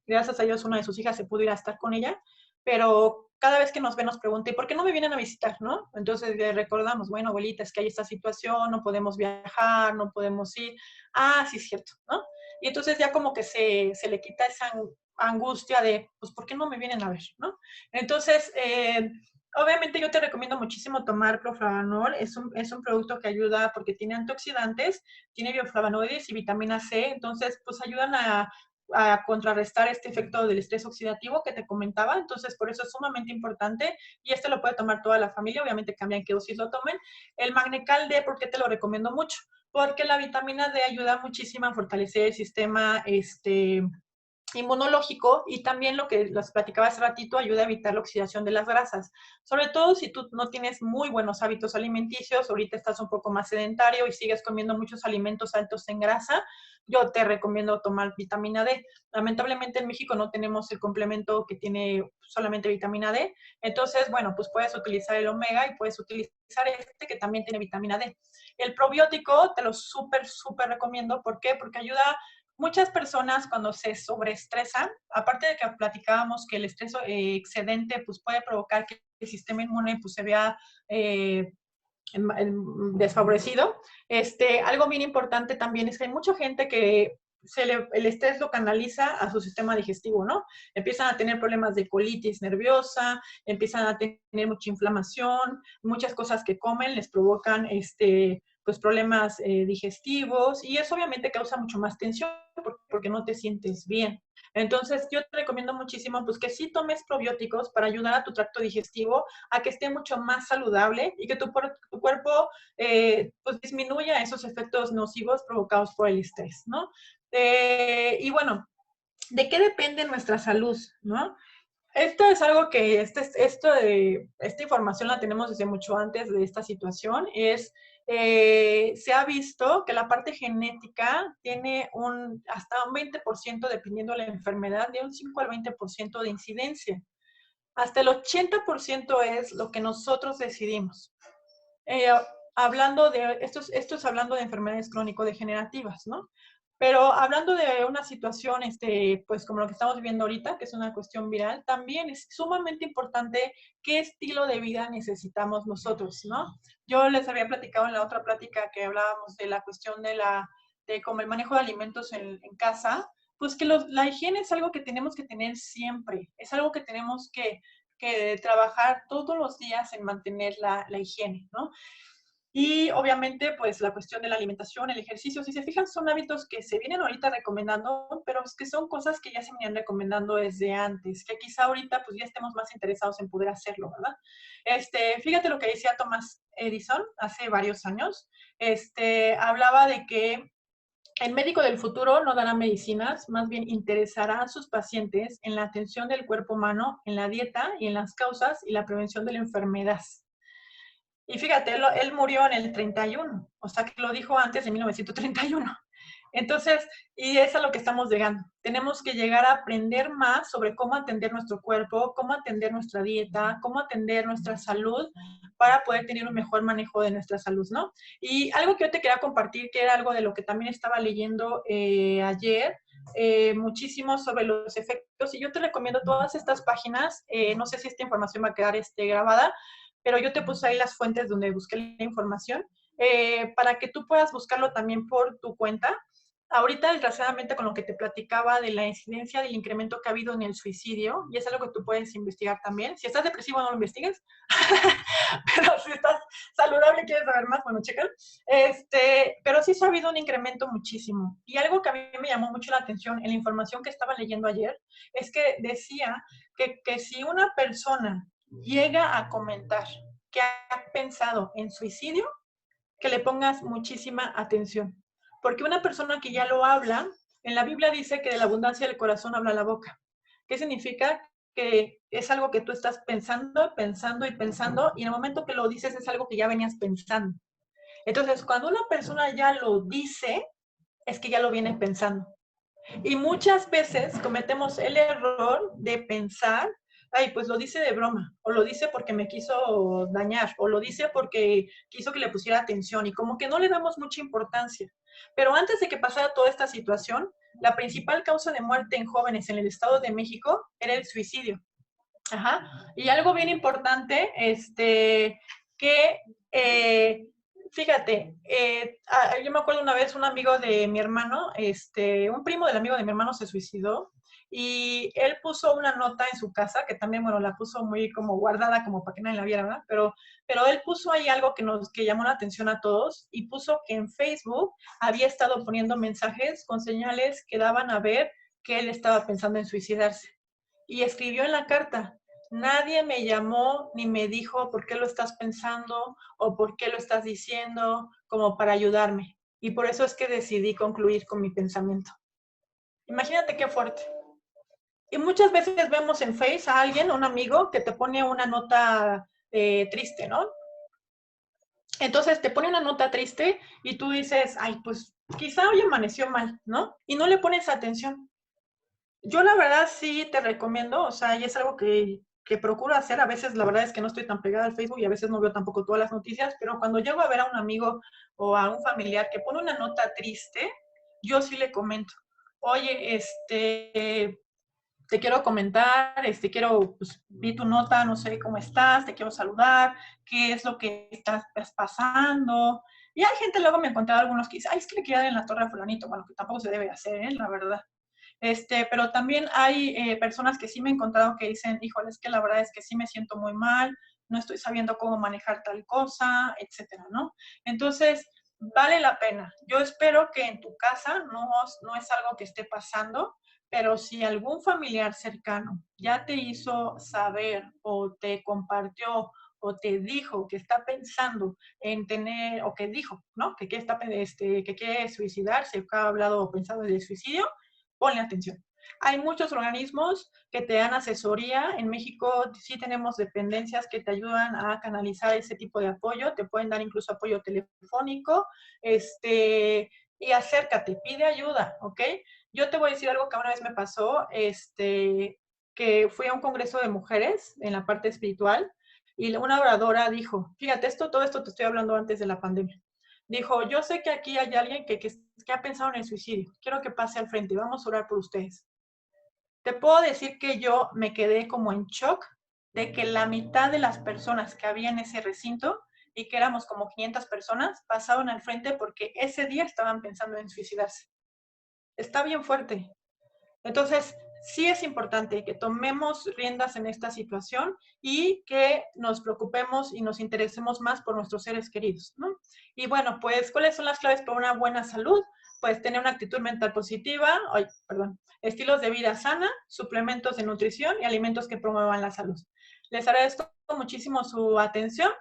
Gracias a Dios, una de sus hijas se pudo ir a estar con ella, pero cada vez que nos ve nos pregunta, ¿y por qué no me vienen a visitar? ¿No? Entonces le recordamos, bueno, abuelita, es que hay esta situación, no podemos viajar, no podemos ir. Ah, sí, es cierto, ¿no? Y entonces ya como que se le quita esa angustia de, pues, ¿por qué no me vienen a ver? ¿No? Entonces, obviamente yo te recomiendo muchísimo tomar Proflavanol. Es un producto que ayuda porque tiene antioxidantes, tiene bioflavonoides y vitamina C, entonces pues ayudan a contrarrestar este efecto del estrés oxidativo que te comentaba. Entonces, por eso es sumamente importante y lo puede tomar toda la familia. Obviamente cambia en qué dosis lo tomen. El Magnecal D, ¿por qué te lo recomiendo mucho? Porque la vitamina D ayuda muchísimo a fortalecer el sistema inmunológico y también lo que les platicaba hace ratito ayuda a evitar la oxidación de las grasas. Sobre todo si tú no tienes muy buenos hábitos alimenticios, ahorita estás un poco más sedentario y sigues comiendo muchos alimentos altos en grasa, yo te recomiendo tomar vitamina D. Lamentablemente en México no tenemos el complemento que tiene solamente vitamina D, entonces, bueno, pues puedes utilizar el omega y puedes utilizar que también tiene vitamina D. El probiótico te lo súper recomiendo. ¿Por qué? Porque ayuda muchas personas cuando se sobreestresan, aparte de que platicábamos que el estrés excedente pues puede provocar que el sistema inmune pues se vea desfavorecido. Algo bien importante también es que hay mucha gente que el estrés lo canaliza a su sistema digestivo, ¿no? Empiezan a tener problemas de colitis nerviosa, empiezan a tener mucha inflamación, muchas cosas que comen les provocan pues problemas digestivos y eso obviamente causa mucho más tensión porque no te sientes bien. Entonces, yo te recomiendo muchísimo pues que sí tomes probióticos para ayudar a tu tracto digestivo a que esté mucho más saludable y que tu cuerpo pues disminuya esos efectos nocivos provocados por el estrés, ¿no? Y bueno, ¿de qué depende nuestra salud, no? Esto es algo que esta información la tenemos desde mucho antes de esta situación. Se ha visto que la parte genética tiene hasta un 20%, dependiendo de la enfermedad, de un 5 al 20% de incidencia. Hasta el 80% es lo que nosotros decidimos. Esto es hablando de enfermedades crónico-degenerativas, ¿no? Pero hablando de una situación, pues como lo que estamos viviendo ahorita, que es una cuestión viral, también es sumamente importante qué estilo de vida necesitamos nosotros, ¿no? Yo les había platicado en la otra plática que hablábamos de la cuestión de como el manejo de alimentos en casa, pues que la higiene es algo que tenemos que tener siempre, es algo que tenemos que trabajar todos los días en mantener la higiene, ¿no? Y obviamente, pues la cuestión de la alimentación, el ejercicio, si se fijan, son hábitos que se vienen ahorita recomendando, pero es que son cosas que ya se venían recomendando desde antes, que quizá ahorita pues ya estemos más interesados en poder hacerlo, ¿verdad? Fíjate lo que decía Thomas Edison hace varios años. Hablaba de que el médico del futuro no dará medicinas, más bien interesará a sus pacientes en la atención del cuerpo humano, en la dieta y en las causas y la prevención de la enfermedad. Y fíjate, él murió en el 31, o sea que lo dijo antes de 1931. Entonces, y es a lo que estamos llegando. Tenemos que llegar a aprender más sobre cómo atender nuestro cuerpo, cómo atender nuestra dieta, cómo atender nuestra salud para poder tener un mejor manejo de nuestra salud, ¿no? Y algo que yo te quería compartir, que era algo de lo que también estaba leyendo ayer, muchísimo sobre los efectos, y yo te recomiendo todas estas páginas, no sé si esta información va a quedar grabada, pero yo te puse ahí las fuentes donde busqué la información, para que tú puedas buscarlo también por tu cuenta. Ahorita, desgraciadamente, con lo que te platicaba de la incidencia del incremento que ha habido en el suicidio, y es algo que tú puedes investigar también. Si estás depresivo, no lo investigues, pero si estás saludable y quieres saber más, bueno, chécalo. Pero sí se ha habido un incremento muchísimo. Y algo que a mí me llamó mucho la atención en la información que estaba leyendo ayer, es que decía que si una persona llega a comentar que ha pensado en suicidio, que le pongas muchísima atención. Porque una persona que ya lo habla, en la Biblia dice que de la abundancia del corazón habla la boca. ¿Qué significa? Que es algo que tú estás pensando, pensando y pensando, y en el momento que lo dices es algo que ya venías pensando. Entonces, cuando una persona ya lo dice, es que ya lo viene pensando. Y muchas veces cometemos el error de pensar, ay, pues lo dice de broma, o lo dice porque me quiso dañar, o lo dice porque quiso que le pusiera atención, y como que no le damos mucha importancia. Pero antes de que pasara toda esta situación, la principal causa de muerte en jóvenes en el Estado de México era el suicidio. Ajá. Y algo bien importante, que fíjate, yo me acuerdo una vez un amigo de mi hermano, un primo del amigo de mi hermano se suicidó y él puso una nota en su casa, que también, bueno, la puso muy como guardada, como para que nadie la viera, ¿verdad? Pero él puso ahí algo que llamó la atención a todos y puso que en Facebook había estado poniendo mensajes con señales que daban a ver que él estaba pensando en suicidarse. Y escribió en la carta: nadie me llamó ni me dijo por qué lo estás pensando o por qué lo estás diciendo, como para ayudarme. Y por eso es que decidí concluir con mi pensamiento. Imagínate qué fuerte. Y muchas veces vemos en Face a alguien, un amigo, que te pone una nota triste, ¿no? Entonces te pone una nota triste y tú dices, ay, pues quizá hoy amaneció mal, ¿no? Y no le pones atención. Yo la verdad sí te recomiendo, o sea, y es algo que procuro hacer. A veces la verdad es que no estoy tan pegada al Facebook y a veces no veo tampoco todas las noticias, pero cuando llego a ver a un amigo o a un familiar que pone una nota triste, yo sí le comento. oye, te quiero comentar, pues, vi tu nota, no sé cómo estás, te quiero saludar, qué es lo que estás pasando. Y hay gente, luego me he encontrado algunos que dicen, ay, es que le quiero dar en la torre a fulanito, bueno, que tampoco se debe hacer, la verdad. Pero también hay personas que sí me he encontrado que dicen, híjole, es que la verdad es que sí me siento muy mal, no estoy sabiendo cómo manejar tal cosa, etcétera, ¿no? Entonces, vale la pena. Yo espero que en tu casa no es algo que esté pasando, pero si algún familiar cercano ya te hizo saber o te compartió o te dijo que está pensando en tener, o que dijo, ¿no? Que quiere suicidarse, que ha hablado o pensado en el suicidio, ponle atención. Hay muchos organismos que te dan asesoría. En México sí tenemos dependencias que te ayudan a canalizar ese tipo de apoyo. Te pueden dar incluso apoyo telefónico. Y acércate, pide ayuda, ¿ok? Yo te voy a decir algo que una vez me pasó, que fui a un congreso de mujeres en la parte espiritual y una oradora dijo, fíjate, todo esto te estoy hablando antes de la pandemia. Dijo, yo sé que aquí hay alguien que ha pensado en el suicidio. Quiero que pase al frente. Vamos a orar por ustedes. Te puedo decir que yo me quedé como en shock de que la mitad de las personas que había en ese recinto, y que éramos como 500 personas, pasaron al frente porque ese día estaban pensando en suicidarse. Está bien fuerte. Entonces, sí es importante que tomemos riendas en esta situación y que nos preocupemos y nos interesemos más por nuestros seres queridos, ¿no? Y bueno, pues, ¿cuáles son las claves para una buena salud? Pues tener una actitud mental positiva, estilos de vida sana, suplementos de nutrición y alimentos que promuevan la salud. Les agradezco muchísimo su atención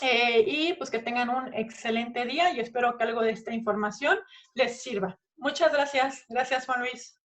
y pues que tengan un excelente día y espero que algo de esta información les sirva. Muchas gracias. Gracias, Juan Luis.